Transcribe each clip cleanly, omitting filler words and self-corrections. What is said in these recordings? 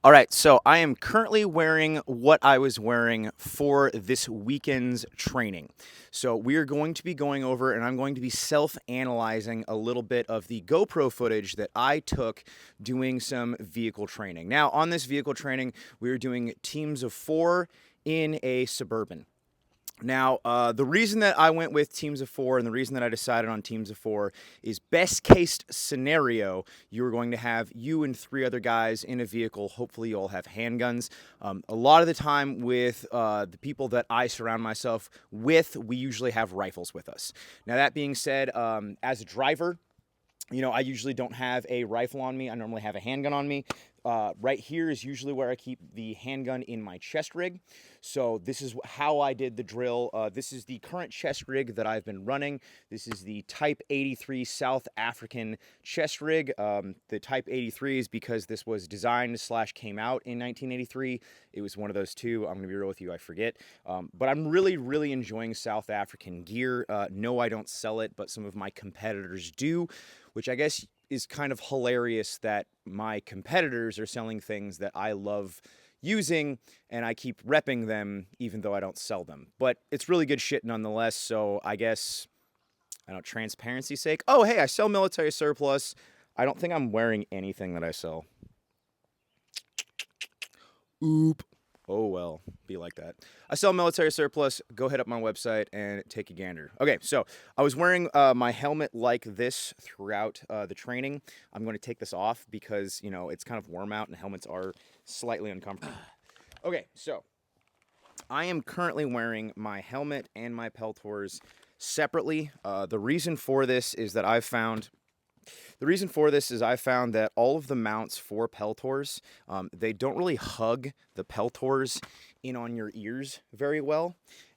All right, so I am currently wearing what I was wearing for this weekend's training. So we are going to be going over and I'm going to be self-analyzing a little bit of the GoPro footage that I took doing some vehicle training. Now, on this vehicle training, we are doing teams of 4 in a Suburban. Now, the reason that I went with teams of 4 and the reason that I decided on teams of 4 is best case scenario, you're going to have you and 3 other guys in a vehicle. Hopefully, you all have handguns. A lot of the time, with the people that I surround myself with, we usually have rifles with us. Now, that being said, as a driver, I usually don't have a rifle on me. I normally have a handgun on me. Right here is usually where I keep the handgun in my chest rig. So this is how I did the drill. This is the current chest rig that I've been running. This is the Type 83 South African chest rig. The Type 83 is because this was designed / came out in 1983. It was one of those two. I'm going to be real with you, I forget. But I'm really, really enjoying South African gear. No, I don't sell it, but some of my competitors do, which I guess is kind of hilarious that my competitors are selling things that I love using and I keep repping them even though I don't sell them. But it's really good shit nonetheless, so I guess, transparency's sake. Oh, hey, I sell military surplus. I don't think I'm wearing anything that I sell. Oop. Oh, well, be like that. I sell military surplus. Go hit up my website and take a gander. Okay, so I was wearing my helmet like this throughout the training. I'm going to take this off because, it's kind of warm out and helmets are slightly uncomfortable. Okay, so I am currently wearing my helmet and my peltors separately. The reason for this is that I found that all of the mounts for peltors, they don't really hug the peltors in on your ears very well.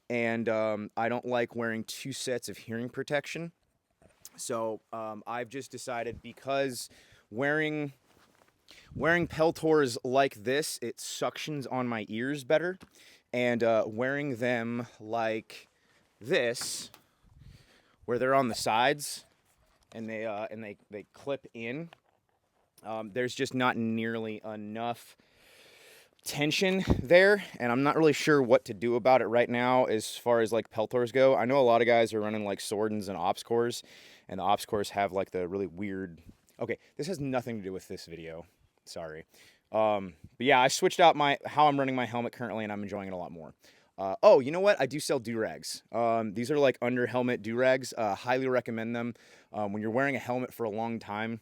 And I don't like wearing 2 sets of hearing protection. So I've just decided, because wearing peltors like this, it suctions on my ears better. And wearing them like this, where they're on the sides, and they clip in. There's just not nearly enough tension there, and I'm not really sure what to do about it right now as far as like peltors go. I know a lot of guys are running like Swordens and Ops cores, and the Ops cores have like the really weird. Okay, this has nothing to do with this video. Sorry. But yeah, I switched out how I'm running my helmet currently, and I'm enjoying it a lot more. Oh, you know what? I do sell do-rags. These are like under helmet do-rags. Highly recommend them. When you're wearing a helmet for a long time,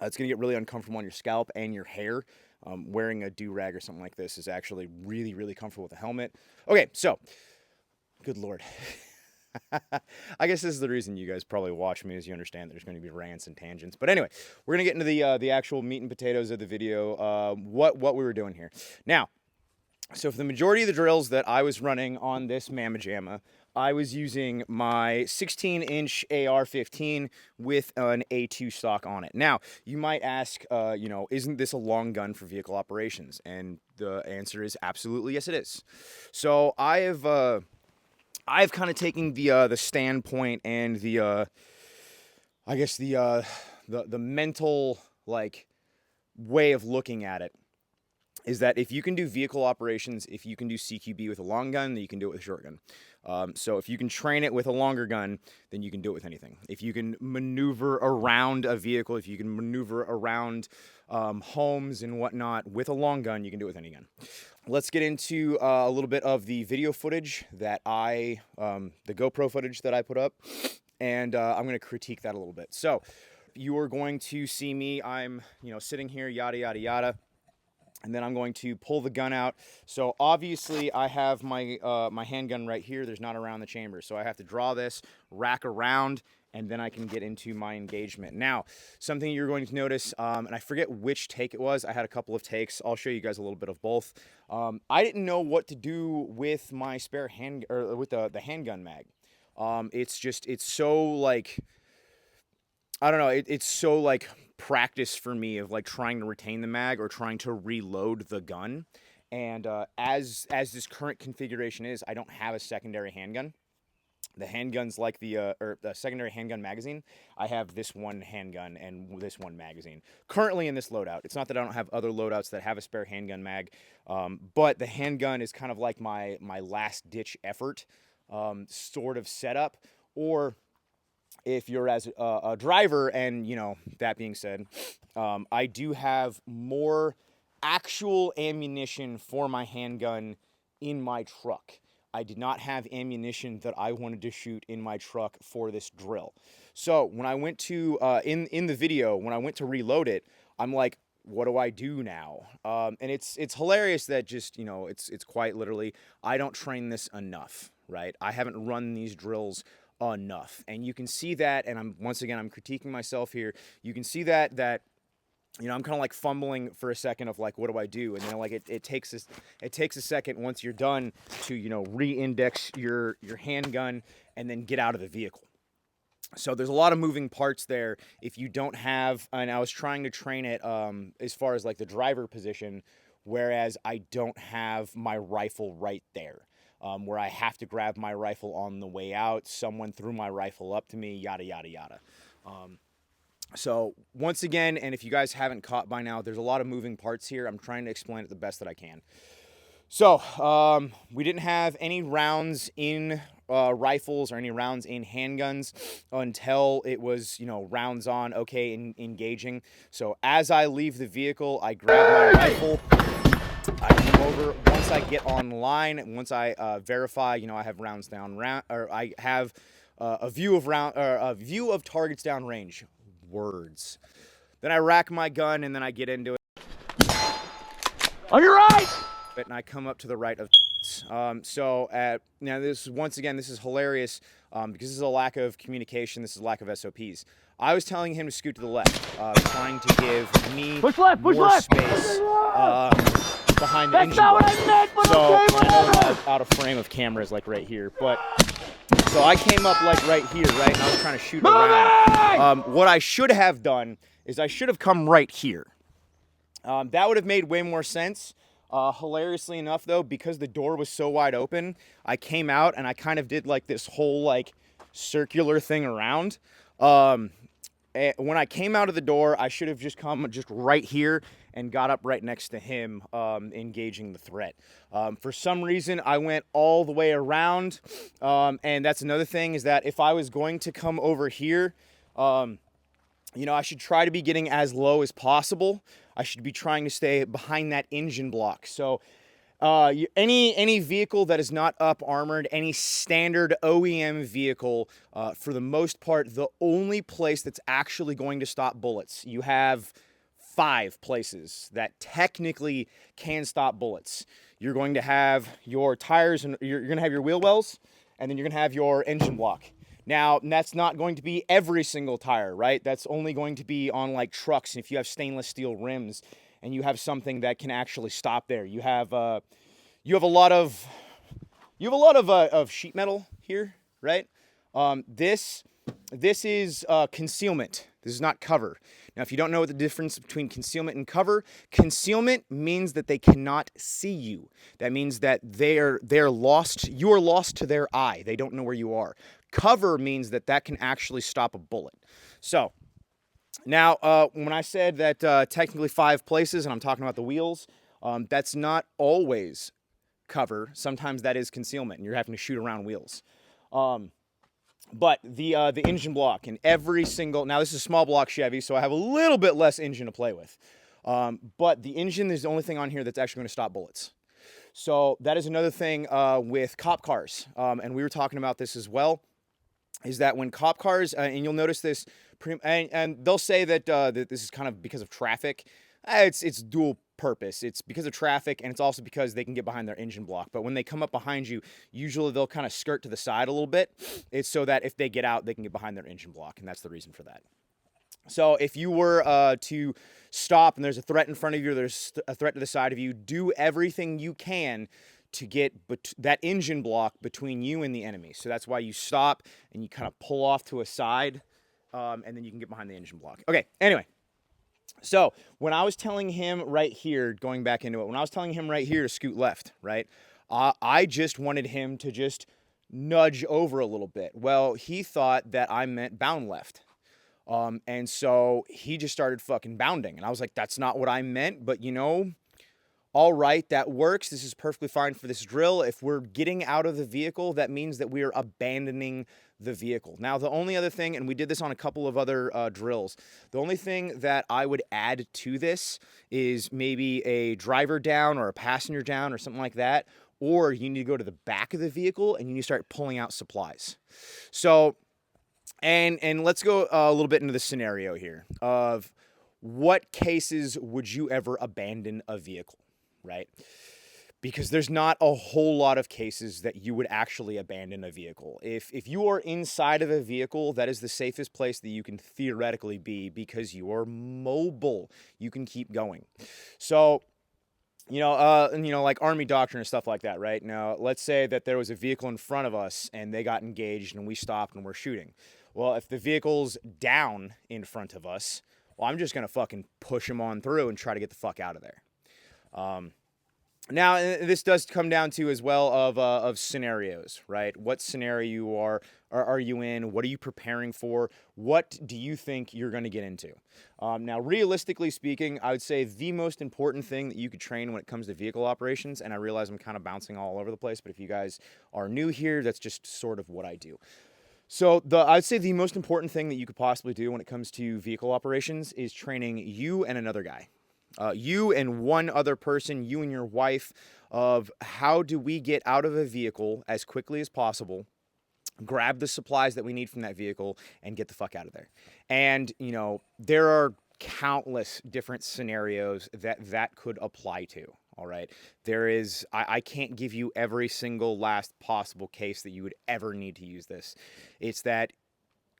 it's going to get really uncomfortable on your scalp and your hair. Wearing a do-rag or something like this is actually really, really comfortable with a helmet. Okay, so, good Lord. I guess this is the reason you guys probably watch me, is you understand there's going to be rants and tangents. But anyway, we're going to get into the actual meat and potatoes of the video, what we were doing here. Now, so for the majority of the drills that I was running on this Mamma Jamma, I was using my 16-inch AR-15 with an A2 stock on it. Now, you might ask, isn't this a long gun for vehicle operations? And the answer is absolutely yes, it is. So I've kind of taken the standpoint and the mental way of looking at it, is that if you can do vehicle operations, if you can do CQB with a long gun, then you can do it with a short gun. So if you can train it with a longer gun, then you can do it with anything. If you can maneuver around a vehicle, if you can maneuver around homes and whatnot with a long gun, you can do it with any gun. Let's get into a little bit of the video footage that the GoPro footage that I put up, and I'm going to critique that a little bit. So you are going to see me, I'm sitting here, yada, yada, yada. And then I'm going to pull the gun out. So obviously I have my my handgun right here. There's not around the chamber. So I have to draw this, rack around, and then I can get into my engagement. Now, something you're going to notice, and I forget which take it was. I had a couple of takes. I'll show you guys a little bit of both. I didn't know what to do with my spare with the handgun mag. It's so like, I don't know. It's so like practice for me of like trying to retain the mag or trying to reload the gun. And as this current configuration is, I don't have a secondary handgun. The handguns like or the secondary handgun magazine, I have this one handgun and this one magazine. Currently in this loadout. It's not that I don't have other loadouts that have a spare handgun mag, but the handgun is kind of like my last ditch effort sort of setup. Or if you're as a driver, and that being said, I do have more actual ammunition for my handgun in my truck. I did not have ammunition that I wanted to shoot in my truck for this drill. So when I went to, in the video, when I went to reload it, I'm like, what do I do now? And it's hilarious that just, it's quite literally, I don't train this enough, right? I haven't run these drills enough. And you can see that, and I'm critiquing myself here. You can see that I'm kind of like fumbling for a second of like, what do I do? And then like it takes a second once you're done to, re-index your handgun and then get out of the vehicle. So there's a lot of moving parts there. If you don't have, and I was trying to train it as far as like the driver position, whereas I don't have my rifle right there. Where I have to grab my rifle on the way out. Someone threw my rifle up to me, yada, yada, yada. So once again, and if you guys haven't caught by now, there's a lot of moving parts here. I'm trying to explain it the best that I can. So we didn't have any rounds in rifles or any rounds in handguns until it was, rounds on, okay, engaging. So as I leave the vehicle, I grab my rifle. I come over. Once I get online, once I verify, I have rounds down, or I have a view of targets down range. Words. Then I rack my gun and then I get into it. On your right! And I come up to the right of. Now this is hilarious because this is a lack of communication. This is a lack of SOPs. I was telling him to scoot to the left, trying to give me more space behind the engine block. So I know I'm out of frame of cameras like right here, but so I came up like right here, right, and I was trying to shoot around. What I should have done is I should have come right here. That would have made way more sense. Hilariously enough, though, because the door was so wide open, I came out and I kind of did like this whole like circular thing around. When I came out of the door, I should have just come just right here and got up right next to him, engaging the threat. For some reason, I went all the way around, and that's another thing, is that if I was going to come over here, I should try to be getting as low as possible. I should be trying to stay behind that engine block. So any vehicle that is not up armored, any standard OEM vehicle, for the most part, the only place that's actually going to stop bullets, you have 5 places that technically can stop bullets. You're going to have your tires, and you're going to have your wheel wells, and then you're going to have your engine block. Now, that's not going to be every single tire, right? That's only going to be on like trucks. And if you have stainless steel rims and you have something that can actually stop there, you have a lot of sheet metal here, right? This is concealment. This is not cover. Now, if you don't know what the difference between concealment and cover, concealment means that they cannot see you. That means that they're lost. You are lost to their eye. They don't know where you are. Cover means that can actually stop a bullet. So now, when I said that technically 5 places, and I'm talking about the wheels, that's not always cover. Sometimes that is concealment, and you're having to shoot around wheels. But the engine block in every single, now this is a small block Chevy, so I have a little bit less engine to play with. But the engine is the only thing on here that's actually going to stop bullets. So that is another thing with cop cars, and we were talking about this as well, is that when cop cars, and you'll notice this, and they'll say that this is kind of because of traffic. It's dual purpose. It's because of traffic, and it's also because they can get behind their engine block. But when they come up behind you, usually they'll kind of skirt to the side a little bit. It's so that if they get out, they can get behind their engine block, and that's the reason for that. So if you were to stop and there's a threat in front of you, there's a threat to the side of you, do everything you can to get that engine block between you and the enemy. So that's why you stop and you kind of pull off to a side, and then you can get behind the engine block. Okay, anyway. So when I was telling him right here, going back into it, when I was telling him right here to scoot left, right, I just wanted him to just nudge over a little bit. Well, he thought that I meant bound left. And so he just started fucking bounding. And I was like, that's not what I meant, but all right, that works. This is perfectly fine for this drill. If we're getting out of the vehicle, that means that we are abandoning the vehicle. Now, the only other thing, and we did this on a couple of other drills, the only thing that I would add to this is maybe a driver down or a passenger down or something like that. Or you need to go to the back of the vehicle and you need to start pulling out supplies. So, and let's go a little bit into the scenario here of what cases would you ever abandon a vehicle, right? Because there's not a whole lot of cases that you would actually abandon a vehicle. If you are inside of a vehicle, that is the safest place that you can theoretically be because you are mobile. You can keep going. So, like Army doctrine and stuff like that, right? Now, let's say that there was a vehicle in front of us and they got engaged and we stopped and we're shooting. Well, if the vehicle's down in front of us, well, I'm just going to fucking push them on through and try to get the fuck out of there. Now, this does come down to as well of scenarios, right? What scenario are you in? What are you preparing for? What do you think you're going to get into? Now, realistically speaking, I would say the most important thing that you could train when it comes to vehicle operations, and I realize I'm kind of bouncing all over the place, but if you guys are new here, that's just sort of what I do. So I'd say the most important thing that you could possibly do when it comes to vehicle operations is training you and another guy. You and one other person, you and your wife, of how do we get out of a vehicle as quickly as possible, grab the supplies that we need from that vehicle, and get the fuck out of there. And, there are countless different scenarios that could apply to. All right. I can't give you every single last possible case that you would ever need to use this. It's that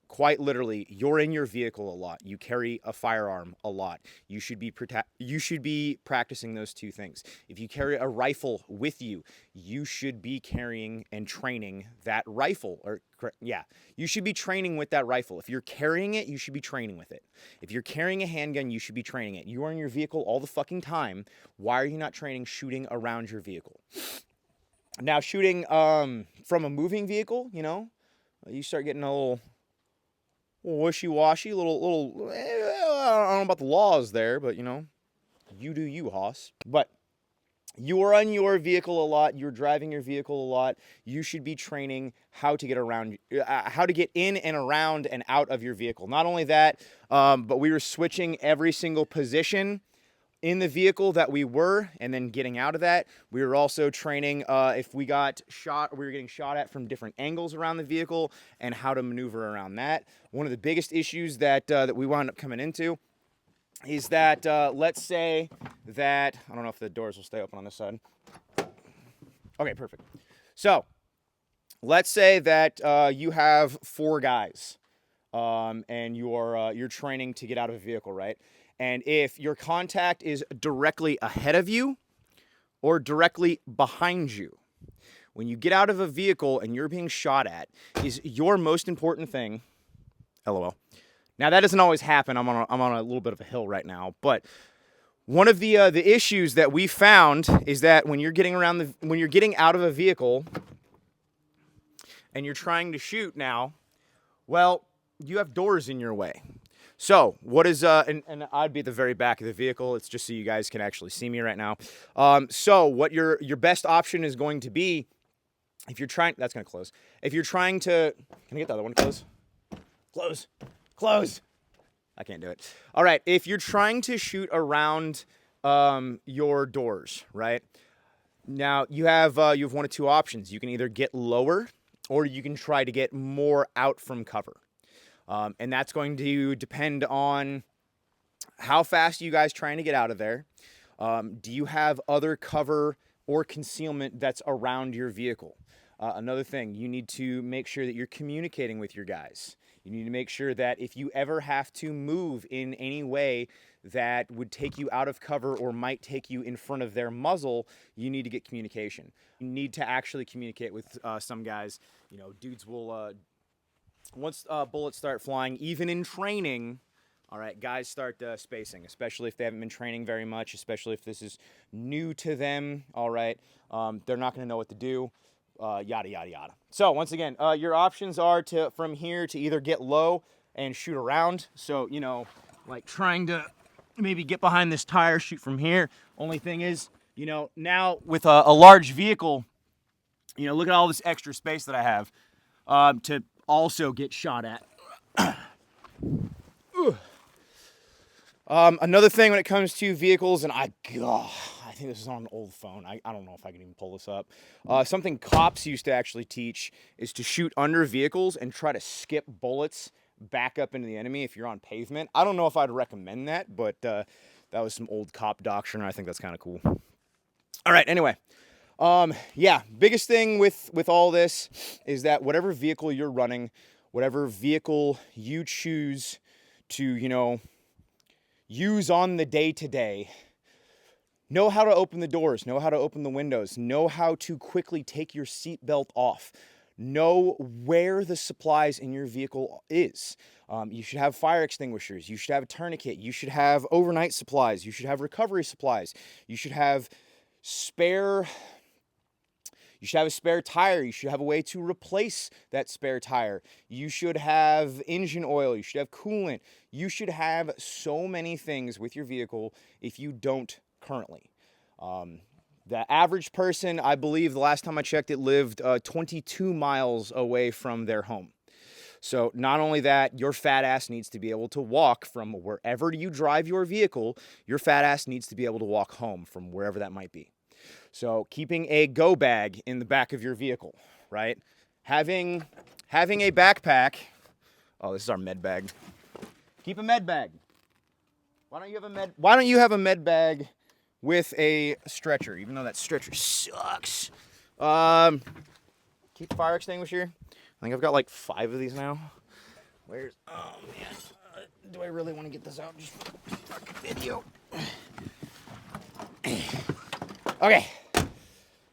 quite literally, you're in your vehicle a lot. You carry a firearm a lot. You should be practicing those two things. If you carry a rifle with you, you should be carrying and training that rifle. You should be training with that rifle. If you're carrying it, you should be training with it. If you're carrying a handgun, you should be training it. You are in your vehicle all the fucking time. Why are you not training shooting around your vehicle? Now, shooting from a moving vehicle, you start getting a little wishy-washy, little. I don't know about the laws there, but you do you, Hoss. But you are on your vehicle a lot. You're driving your vehicle a lot. You should be training how to get around, how to get in and around and out of your vehicle. Not only that, but we were switching every single position in the vehicle that we were, and then getting out of that. We were also training if we got shot, we were getting shot at from different angles around the vehicle and how to maneuver around that. One of the biggest issues that we wound up coming into is that let's say that, I don't know if the doors will stay open on this side. Okay, perfect. So let's say that you have 4 guys and you're training to get out of a vehicle, right? And if your contact is directly ahead of you or directly behind you, when you get out of a vehicle and you're being shot at, is your most important thing, LOL. Now, that doesn't always happen. I'm on a little bit of a hill right now. But one of the issues that we found is that when you're getting out of a vehicle and you're trying to shoot now, well, you have doors in your way. So what is, and I'd be at the very back of the vehicle. It's just so you guys can actually see me right now. So what your best option is going to be, if you're trying, that's going to close. If you're trying to, can I get the other one to close? Close. I can't do it. All right. If you're trying to shoot around your doors, right? Now you have one of two options. You can either get lower or you can try to get more out from cover. And that's going to depend on how fast you guys trying to get out of there. Do you have other cover or concealment that's around your vehicle? Another thing, you need to make sure that you're communicating with your guys. You need to make sure that if you ever have to move in any way that would take you out of cover or might take you in front of their muzzle, you need to get communication. You need to actually communicate with some guys. Dudes will... Once bullets start flying, even in training, all right, guys start spacing, especially if they haven't been training very much, especially if this is new to them, all right. They're not going to know what to do. yada, yada, yada. So once again, your options are from here to either get low and shoot around. So, you know, like trying to maybe get behind this tire, shoot from here. Only thing is, you know, now with a large vehicle, you know, look at all this extra space that I have to also get shot at. Another thing when it comes to vehicles, and I think this is on an old phone. I don't know if I can even pull this up. Something cops used to actually teach is to shoot under vehicles and try to skip bullets back up into the enemy if you're on pavement. I don't know if I'd recommend that, but that was some old cop doctrine. I think that's kind of cool. All right, anyway. Yeah, biggest thing with all this is that whatever vehicle you're running, whatever vehicle you choose to, you know, use on the day-to-day, know how to open the doors, know how to open the windows, know how to quickly take your seatbelt off, know where the supplies in your vehicle is. You should have fire extinguishers, you should have a tourniquet, you should have overnight supplies, you should have recovery supplies, you should have a spare tire. You should have a way to replace that spare tire. You should have engine oil. You should have coolant. You should have so many things with your vehicle if you don't currently. The average person, I believe the last time I checked, it lived 22 miles away from their home. So not only that, your fat ass needs to be able to walk from wherever you drive your vehicle. Your fat ass needs to be able to walk home from wherever that might be. So keeping a go bag in the back of your vehicle, right? Having a backpack. Oh, this is our med bag. Keep a med bag. Why don't you have a med bag with a stretcher, even though that stretcher sucks? Keep a fire extinguisher. I think I've got like 5 of these now. Oh man. Do I really want to get this out? Just fucking video. Okay.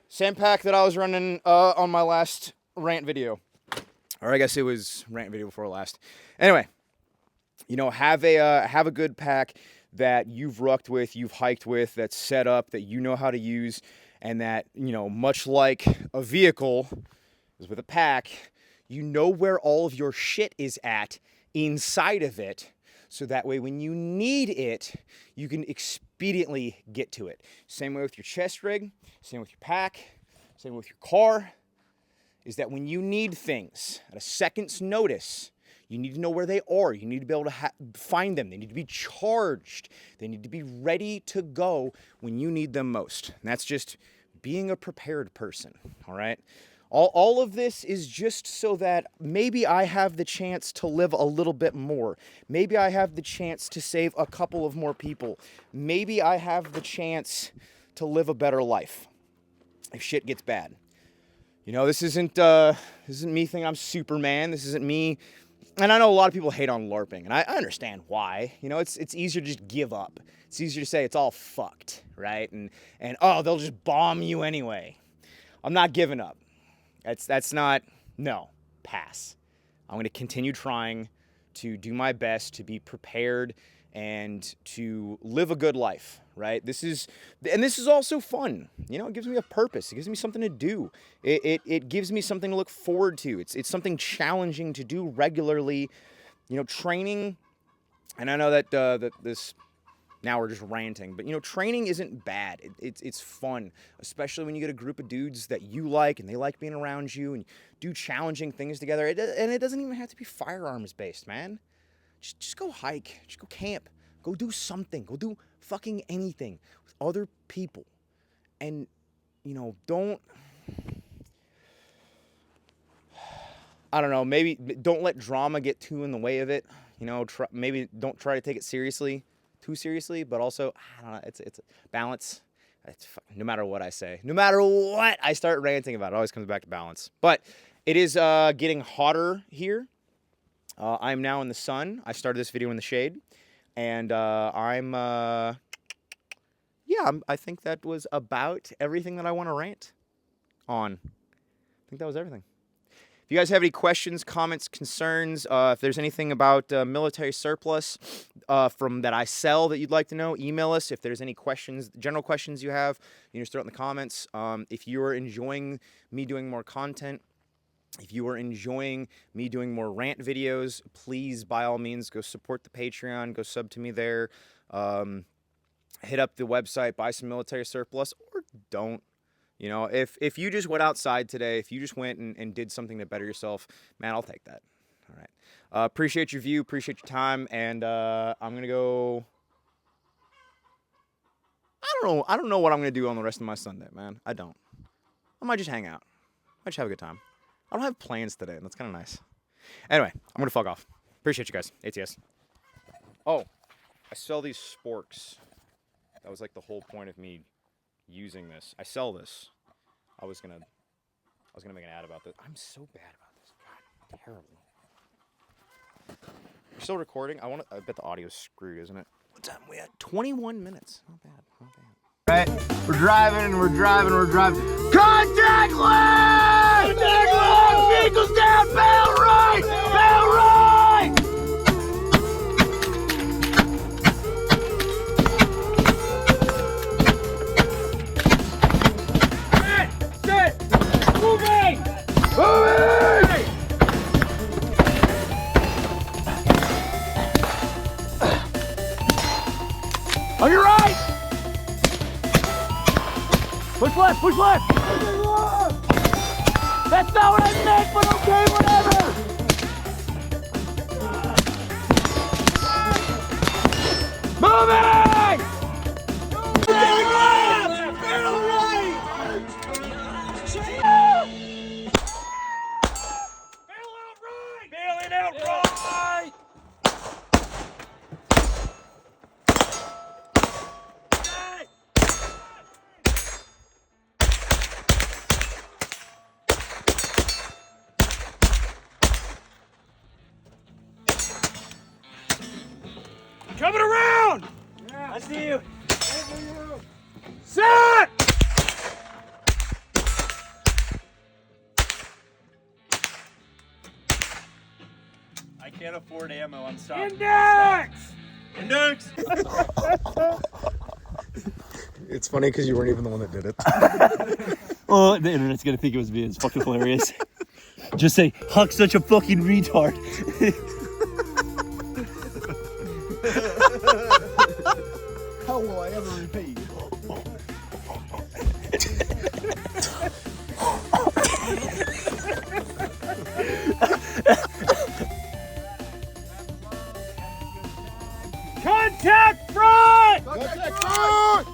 Same pack that I was running on my last rant video. Or I guess it was rant video before last. Anyway, you know, have a good pack that you've rucked with, you've hiked with, that's set up, that you know how to use, and that, you know, much like a vehicle is with a pack, you know where all of your shit is at inside of it, so that way when you need it, you can expediently get to it. Same way with your chest rig, same with your pack, same with your car, is that when you need things at a second's notice, you need to know where they are. You need to be able to find them. They need to be charged. They need to be ready to go when you need them most. And that's just being a prepared person, all right? All of this is just so that maybe I have the chance to live a little bit more. Maybe I have the chance to save a couple of more people. Maybe I have the chance to live a better life if shit gets bad. You know, this isn't me thinking I'm Superman. This isn't me. And I know a lot of people hate on LARPing, and I understand why. You know, it's easier to just give up. It's easier to say it's all fucked, right? And oh, they'll just bomb you anyway. I'm not giving up. That's not, no, pass. I'm going to continue trying to do my best to be prepared and to live a good life, right? This is also fun. You know, it gives me a purpose. It gives me something to do. It gives me something to look forward to. It's something challenging to do regularly. You know, training, and I know that this, now we're just ranting, but you know, training isn't bad. It's fun, especially when you get a group of dudes that you like and they like being around you and do challenging things together. And it doesn't even have to be firearms based, man. Just go hike, just go camp, go do something, go do fucking anything with other people. And, you know, I don't know, maybe don't let drama get too in the way of it. You know, maybe don't try to take it too seriously, but also, I don't know, it's a balance. No matter what I say, no matter what I start ranting about, it always comes back to balance. But it is getting hotter here. I'm now in the sun. I started this video in the shade, and I think that was about everything that I want to rant on. I think that was everything. If you guys have any questions, comments, concerns, if there's anything about military surplus from that I sell that you'd like to know, email us. If there's any questions, general questions you have, you can just throw it in the comments. If you are enjoying me doing more content, if you are enjoying me doing more rant videos, please, by all means, go support the Patreon, go sub to me there. Hit up the website, buy some military surplus, or don't. You know, if you just went outside today, if you just went and did something to better yourself, man, I'll take that. All right. Appreciate your view, appreciate your time, and I'm going to go... I don't know what I'm going to do on the rest of my Sunday, man. I don't. I might just hang out. I might just have a good time. I don't have plans today, and that's kind of nice. Anyway, I'm going to fuck off. Appreciate you guys. ATS. Oh, I sell these sporks. That was like the whole point of me using this. I sell this. I was gonna make an ad about this. I'm so bad about this. God, terrible. You're still recording? I bet the audio's screwed, isn't it? What time we at? 21 minutes. Not bad. Not bad. Right? We're driving. Contact left! Contact left! Vehicles down! Bell right! Bell right! Set! Moving! Moving! On your right! Push left, push left! That's not what I meant, but okay, whatever! Moving! Barrel right! Barrel right! Barrel out right! Bailing out right! Coming around! Yeah. I see you. Set! I can't afford ammo. I'm stopping. Index! Index! It's funny because you weren't even the one that did it. Oh, the internet's gonna think it was me. It's fucking hilarious. Just say, Huck's such a fucking retard. How will I ever repay you? Contact front! Contact front!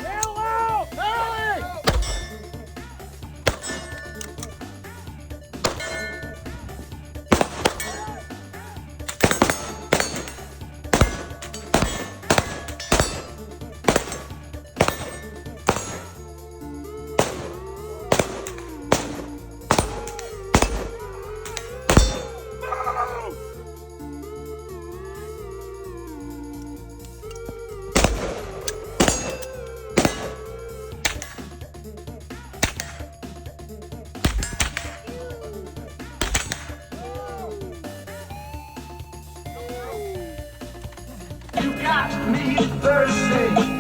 Bail out! Hey!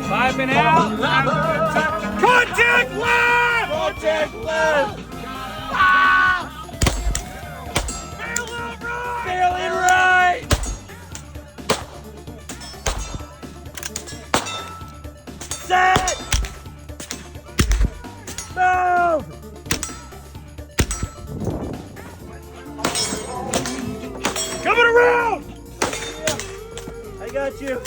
Climbing out. Contact left! Contact left! Ah! Bail out right! Bailing right! Set! Move! Coming around! I got you.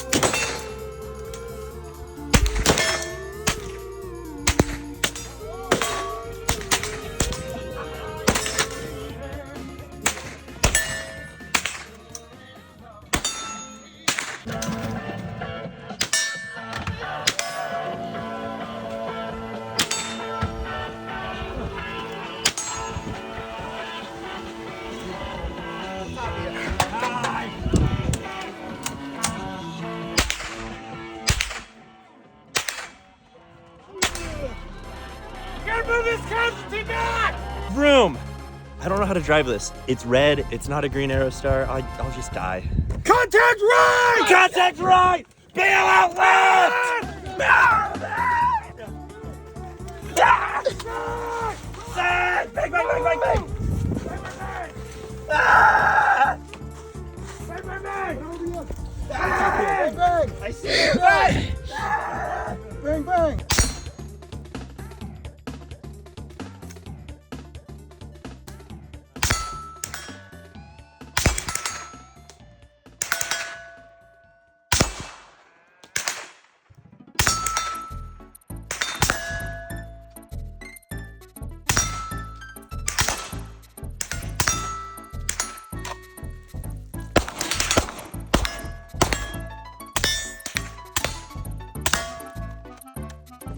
how to drive this. It's red. It's not a green arrow star. I'll just die. Contact right! Contact right! Bail out left! Bang, bang, bang, bang, bang! Ah! Bang, bang, bang! Bang, bang! I see it! Bang! Bang, bang!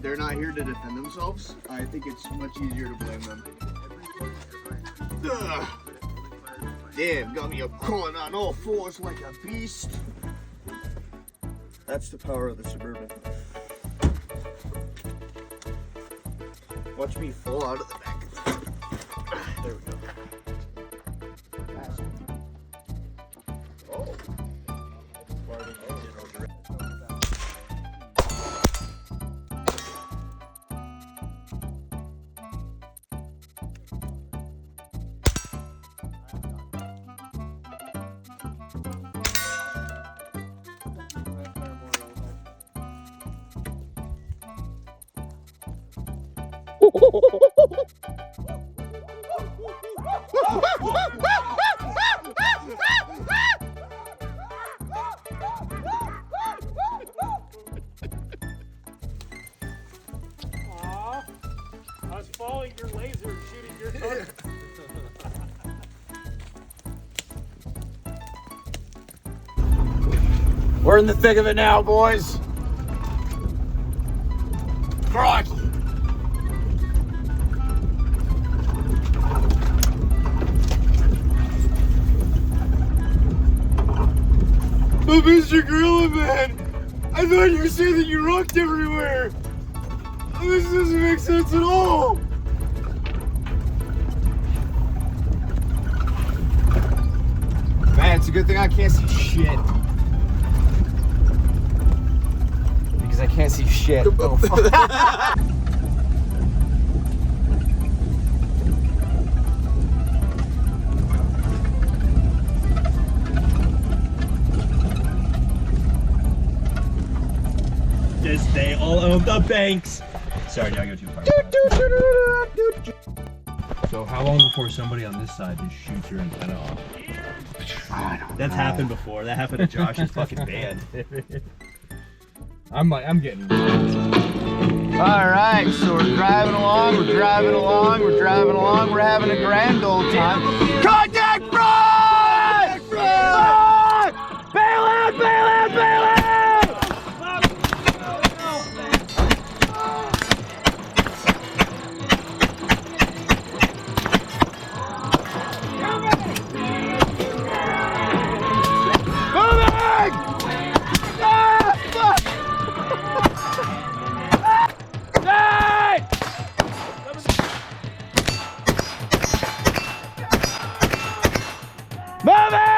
They're not here to defend themselves. I think it's much easier to blame them. Ugh. Damn, got me up crawling on all fours like a beast. That's the power of the Suburban. Watch me fall out of the back. There we go. Oh. I was following your laser and shooting your target. We're in the thick of it now, boys. Crikey. But Mr. Gorilla Man, I thought you said that you rocked everywhere. This doesn't make sense at all. Man, it's a good thing I can't see shit. Because I can't see shit. Oh, fuck. Just they all own the banks. Sorry, now I go too far. So how long before somebody on this side just shoots your antenna off? That's happened before. That happened to Josh's fucking band. I'm getting. All right, so we're driving along, we're having a grand old time. Contact front! Bail out, bail out, bail out! Move it!